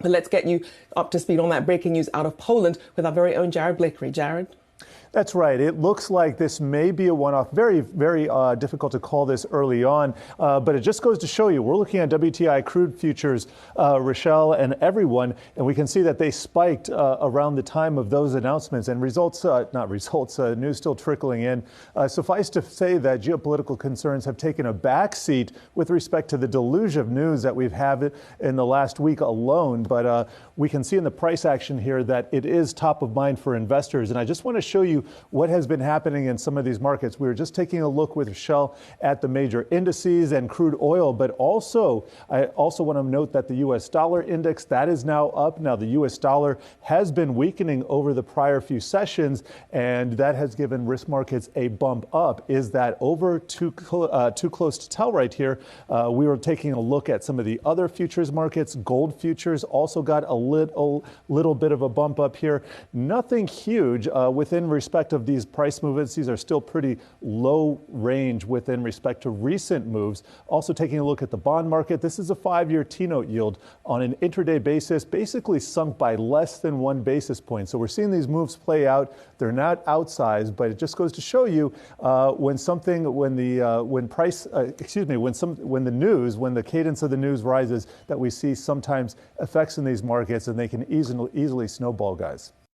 But let's get you up to speed on that breaking news out of Poland with our very own Jared Blakely. Jared? That's right. It looks like this may be a one-off. Very, very difficult to call this early on, but it just goes to show you, we're looking at WTI crude futures, Rochelle and everyone, and we can see that they spiked around the time of those announcements, and news still trickling in. Suffice to say that geopolitical concerns have taken a backseat with respect to the deluge of news that we've had in the last week alone, but we can see in the price action here that it is top of mind for investors, and I just want to show you what has been happening in some of these markets. We were just taking a look with Rochelle at the major indices and crude oil, but also I also want to note that the U.S. dollar index, that is now up. Now, the U.S. dollar has been weakening over the prior few sessions, and that has given risk markets a bump up. Is that over? Too close to tell right here. We were taking a look at some of the other futures markets. Gold futures also got a little bit of a bump up here. Nothing huge within respect of these price movements. These are still pretty low range within respect to recent moves. Also taking a look at the bond market. This is a 5-year T-note yield on an intraday basis, basically sunk by less than 1 basis point. So we're seeing these moves play out. They're not outsized, but it just goes to show you when the cadence of the news rises, that we see sometimes effects in these markets, and they can easily snowball, guys.